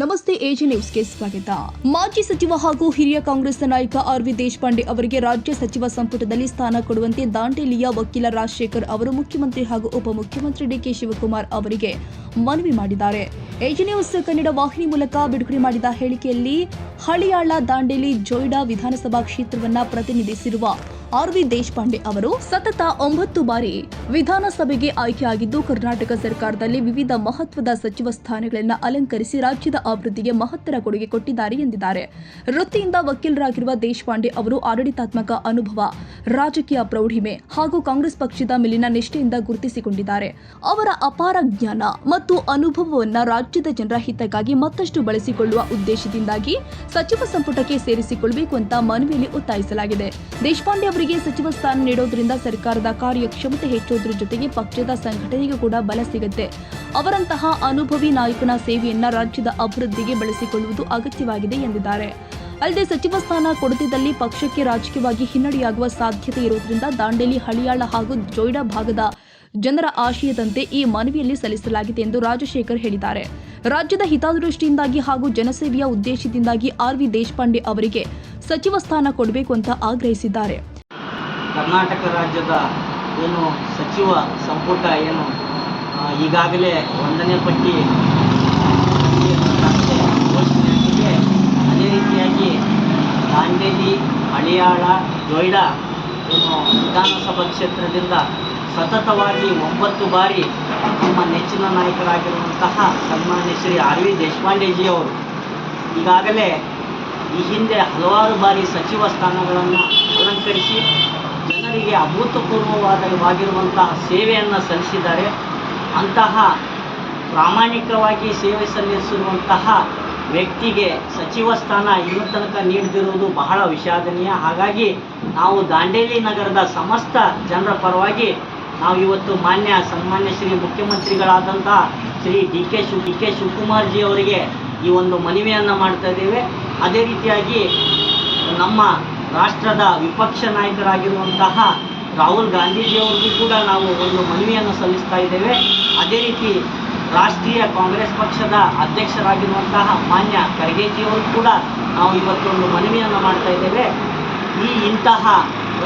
ನಮಸ್ತೆ ಎಜಿ ನ್ಯೂಸ್ಗೆ ಸ್ವಾಗತ. ಮಾಜಿ ಸಚಿವ ಹಾಗೂ ಹಿರಿಯ ಕಾಂಗ್ರೆಸ್ ನಾಯಕ ಆರ್.ವಿ. ದೇಶಪಾಂಡೆ ಅವರಿಗೆ ರಾಜ್ಯ ಸಚಿವ ಸಂಪುಟದಲ್ಲಿ ಸ್ಥಾನ ಕೊಡುವಂತೆ ದಾಂಡೇಲಿಯ ವಕೀಲ ರಾಜಶೇಖರ್ ಅವರು ಮುಖ್ಯಮಂತ್ರಿ ಹಾಗೂ ಉಪಮುಖ್ಯಮಂತ್ರಿ ಡಿಕೆ ಶಿವಕುಮಾರ್ ಅವರಿಗೆ ಮನವಿ ಮಾಡಿದ್ದಾರೆ. ಎಜಿ ನ್ಯೂಸ್ ಕನ್ನಡ ವಾಹಿನಿ ಮೂಲಕ ಬಿಡುಗಡೆ ಮಾಡಿದ ಹೇಳಿಕೆಯಲ್ಲಿ ಹಳಿಯಾಳ ದಾಂಡೇಲಿ ಜೊಯ್ಡಾ ವಿಧಾನಸಭಾ ಕ್ಷೇತ್ರವನ್ನು ಪ್ರತಿನಿಧಿಸಿರುವ ಆರ್.ವಿ. ದೇಶಪಾಂಡೆ ಅವರು ಸತತ 9 ಬಾರಿ ವಿಧಾನಸಭೆಗೆ ಆಯ್ಕೆಯಾಗಿದ್ದು ಕರ್ನಾಟಕ ಸರ್ಕಾರದಲ್ಲಿ ವಿವಿಧ ಮಹತ್ವದ ಸಚಿವ ಸ್ಥಾನಗಳನ್ನು ಅಲಂಕರಿಸಿ ರಾಜ್ಯದ ಅಭಿವೃದ್ಧಿಗೆ ಮಹತ್ತರ ಕೊಡುಗೆ ಕೊಟ್ಟಿದ್ದಾರೆ ಎಂದಿದ್ದಾರೆ. ವೃತ್ತಿಯಿಂದ ವಕೀಲರಾಗಿರುವ ದೇಶಪಾಂಡೆ ಅವರು ಆಡಳಿತಾತ್ಮಕ ಅನುಭವ, ರಾಜಕೀಯ ಪ್ರೌಢಿಮೆ ಹಾಗೂ ಕಾಂಗ್ರೆಸ್ ಪಕ್ಷದ ಮೇಲಿನ ನಿಷ್ಠೆಯಿಂದ ಗುರುತಿಸಿಕೊಂಡಿದ್ದಾರೆ. ಅವರ ಅಪಾರ ಜ್ಞಾನ ಮತ್ತು ಅನುಭವವನ್ನು ರಾಜ್ಯದ ಜನರ ಹಿತಕ್ಕಾಗಿ ಮತ್ತಷ್ಟು ಬಳಸಿಕೊಳ್ಳುವ ಉದ್ದೇಶದಿಂದಾಗಿ ಸಚಿವ ಸಂಪುಟಕ್ಕೆ ಸೇರಿಸಿಕೊಳ್ಳಬೇಕು ಅಂತ ಮನವಿಯಲ್ಲಿ ಒತ್ತಾಯಿಸಲಾಗಿದೆ. ದೇಶಪಾಂಡೆ ಅವರಿಗೆ ಸಚಿವ ಸ್ಥಾನ ನೀಡೋದ್ರಿಂದ ಸರ್ಕಾರದ ಕಾರ್ಯಕ್ಷಮತೆ ಹೆಚ್ಚೋದ್ರ ಜೊತೆಗೆ ಪಕ್ಷದ ಸಂಘಟನೆಗೂ ಕೂಡ ಬಲ ಸಿಗುತ್ತೆ. ಅವರಂತಹ ಅನುಭವಿ ನಾಯಕನ ಸೇವೆಯನ್ನ ರಾಜ್ಯದ ಅಭಿವೃದ್ಧಿಗೆ ಬಳಸಿಕೊಳ್ಳುವುದು ಅಗತ್ಯವಾಗಿದೆ ಎಂದಿದ್ದಾರೆ. ಅಲ್ಲದೆ ಸಚಿವ ಸ್ಥಾನ ಕೊಡದಿದ್ದಲ್ಲಿ ಪಕ್ಷಕ್ಕೆ ರಾಜಕೀಯವಾಗಿ ಹಿನ್ನಡೆಯಾಗುವ ಸಾಧ್ಯತೆ ಇರುವುದರಿಂದ ದಾಂಡೇಲಿ, ಹಳಿಯಾಳ ಹಾಗೂ ಜೊಯ್ಡಾ ಭಾಗದ ಜನರ ಆಶಯದಂತೆ ಈ ಮನವಿಯಲ್ಲಿ ಸಲ್ಲಿಸಲಾಗಿದೆ ಎಂದು ರಾಜಶೇಖರ್ ಹೇಳಿದ್ದಾರೆ. ರಾಜ್ಯದ ಹಿತದೃಷ್ಟಿಯಿಂದಾಗಿ ಹಾಗೂ ಜನಸೇವೆಯ ಉದ್ದೇಶದಿಂದಾಗಿ ಆರ್.ವಿ. ದೇಶಪಾಂಡೆ ಅವರಿಗೆ ಸಚಿವ ಸ್ಥಾನ ಕೊಡಬೇಕು ಅಂತ ಆಗ್ರಹಿಸಿದ್ದಾರೆ. ಕರ್ನಾಟಕ ರಾಜ್ಯದ ಏನು ಸಚಿವ ಸಂಪುಟ ಏನು ಈಗಾಗಲೇ 1ನೇ ಪಟ್ಟಿ ಘೋಷಣೆಯಾಗಿದೆ. ಅದೇ ರೀತಿಯಾಗಿ ದಾಂಡೇಲಿ, ಹಳಿಯಾಳ, ಜೊಯ್ಡಾ ಏನು ವಿಧಾನಸಭಾ ಕ್ಷೇತ್ರದಿಂದ ಸತತವಾಗಿ 9 ಬಾರಿ ನಮ್ಮ ನೆಚ್ಚಿನ ನಾಯಕರಾಗಿರುವಂತಹ ಸನ್ಮಾನ್ಯ ಶ್ರೀ ಆರ್.ವಿ. ದೇಶಪಾಂಡೆಜಿಯವರು ಈಗಾಗಲೇ ಈ ಹಿಂದೆ ಹಲವಾರು ಬಾರಿ ಸಚಿವ ಸ್ಥಾನಗಳನ್ನು ಅಲಂಕರಿಸಿ ಜನರಿಗೆ ಅಭೂತಪೂರ್ವವಾಗಿರುವಂತಹ ಸೇವೆಯನ್ನು ಸಲ್ಲಿಸಿದ್ದಾರೆ. ಅಂತಹ ಪ್ರಾಮಾಣಿಕವಾಗಿ ಸೇವೆ ಸಲ್ಲಿಸಿರುವಂತಹ ವ್ಯಕ್ತಿಗೆ ಸಚಿವ ಸ್ಥಾನ ಇನ್ನೂ ತನಕ ನೀಡದಿರುವುದು ಬಹಳ ವಿಷಾದನೀಯ. ಹಾಗಾಗಿ ನಾವು ದಾಂಡೇಲಿ ನಗರದ ಸಮಸ್ತ ಜನರ ಪರವಾಗಿ ನಾವು ಇವತ್ತು ಸನ್ಮಾನ್ಯ ಶ್ರೀ ಮುಖ್ಯಮಂತ್ರಿಗಳಾದಂತಹ ಶ್ರೀ ಡಿ ಕೆ ಶಿವಕುಮಾರ್ ಜಿ ಅವರಿಗೆ ಈ ಒಂದು ಮನವಿಯನ್ನು ಮಾಡ್ತಾ ಇದ್ದೇವೆ. ಅದೇ ರೀತಿಯಾಗಿ ನಮ್ಮ ರಾಷ್ಟ್ರದ ವಿಪಕ್ಷ ನಾಯಕರಾಗಿರುವಂತಹ ರಾಹುಲ್ ಗಾಂಧೀಜಿಯವರಿಗೂ ಕೂಡ ನಾವು ಒಂದು ಮನವಿಯನ್ನು ಸಲ್ಲಿಸ್ತಾ ಇದ್ದೇವೆ. ಅದೇ ರೀತಿ ರಾಷ್ಟ್ರೀಯ ಕಾಂಗ್ರೆಸ್ ಪಕ್ಷದ ಅಧ್ಯಕ್ಷರಾಗಿರುವಂತಹ ಮಾನ್ಯ ಖರ್ಗೆಜಿಯವರು ಕೂಡ ನಾವು ಇವತ್ತೊಂದು ಮನವಿಯನ್ನು ಮಾಡ್ತಾ ಇದ್ದೇವೆ. ಇಂತಹ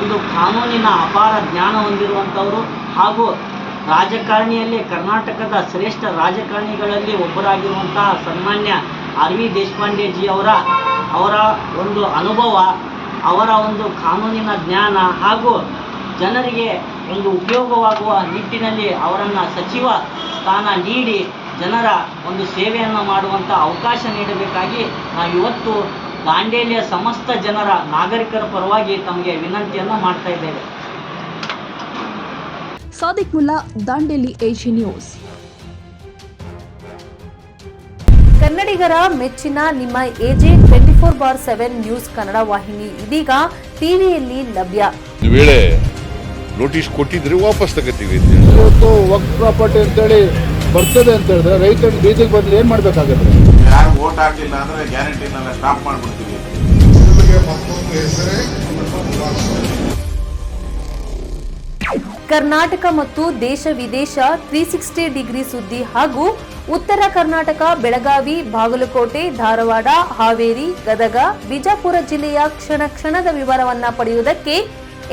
ಒಂದು ಕಾನೂನಿನ ಅಪಾರ ಜ್ಞಾನ ಹೊಂದಿರುವಂಥವರು ಹಾಗೂ ರಾಜಕಾರಣಿಯಲ್ಲಿ ಕರ್ನಾಟಕದ ಶ್ರೇಷ್ಠ ರಾಜಕಾರಣಿಗಳಲ್ಲಿ ಒಬ್ಬರಾಗಿರುವಂತಹ ಸನ್ಮಾನ್ಯ ಆರ್.ವಿ. ದೇಶಪಾಂಡೆಜಿ ಅವರ ಒಂದು ಅನುಭವ, ಅವರ ಒಂದು ಕಾನೂನಿನ ಜ್ಞಾನ ಹಾಗೂ ಜನರಿಗೆ ಒಂದು ಉಪಯೋಗವಾಗುವ ನಿಟ್ಟಿನಲ್ಲಿ ಅವರನ್ನು ಸಚಿವ ಸ್ಥಾನ ನೀಡಿ ಜನರ ಒಂದು ಸೇವೆಯನ್ನು ಮಾಡುವಂಥ ಅವಕಾಶ ನೀಡಬೇಕಾಗಿ ನಾವು ಇವತ್ತು ದಾಂಡೇಲಿಯ ಸಮಸ್ತ ಜನರ ನಾಗರಿಕರ ಪರವಾಗಿ ತಮಗೆ ವಿನಂತಿಯನ್ನು ಮಾಡ್ತಾ ಇದ್ದೇವೆ. Sadiq Mulla, Dandeli, AG news. ಕನ್ನಡಿಗರ ಮೆಚ್ಚಿನ ನಿಮ್ಮ ಎಜೆ 24/7 ನ್ಯೂಸ್ ಕನ್ನಡ ವಾಹಿನಿ ಇದೀಗ ಟಿವಿಯಲ್ಲಿ ಲಭ್ಯ. ವೇಳೆ ನೋಟಿಸ್ ಕೊಟ್ಟಿದ್ರೆ ವಾಪಸ್ ತಗೋತೀವಿ. ಇವತ್ತು ವಕ್ಫ್ ಪ್ರಾಪರ್ಟಿ ಅಂತೇಳಿ ಬರ್ತದೆ ಅಂತ ಹೇಳಿದ್ರೆ ರೈತರು ಬೀದಿಗೆ ಬಂದು ಏನ್ ಮಾಡ್ಬೇಕಾಗುತ್ತೆ? ಯಾರು ವೋಟ್ ಹಾಕಿಲ್ಲ ಅಂದ್ರೆ ಗ್ಯಾರಂಟಿನೆಲ್ಲ ಸ್ಟಾಪ್ ಮಾಡ್ಬಿಡ್ತೀವಿ. ಕರ್ನಾಟಕ ಮತ್ತು ದೇಶ ವಿದೇಶ 360 ಡಿಗ್ರಿ ಸುದ್ದಿ ಹಾಗೂ ಉತ್ತರ ಕರ್ನಾಟಕ, ಬೆಳಗಾವಿ, ಬಾಗಲಕೋಟೆ, ಧಾರವಾಡ, ಹಾವೇರಿ, ಗದಗ, ಬಿಜಾಪುರ ಜಿಲ್ಲೆಯ ಕ್ಷಣದ ವಿವರವನ್ನ ಪಡೆಯುವುದಕ್ಕೆ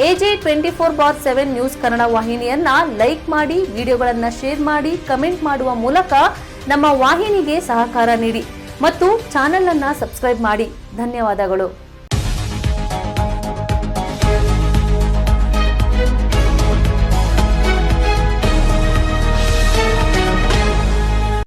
ಎಜೆ 24/7 ನ್ಯೂಸ್ ಕನ್ನಡ ವಾಹಿನಿಯನ್ನ ಲೈಕ್ ಮಾಡಿ, ವಿಡಿಯೋಗಳನ್ನ ಶೇರ್ ಮಾಡಿ, ಕಮೆಂಟ್ ಮಾಡುವ ಮೂಲಕ ನಮ್ಮ ವಾಹಿನಿಗೆ ಸಹಕಾರ ನೀಡಿ ಮತ್ತು ಚಾನೆಲ್ ಅನ್ನ ಸಬ್ಸ್ಕ್ರೈಬ್ ಮಾಡಿ. ಧನ್ಯವಾದಗಳು.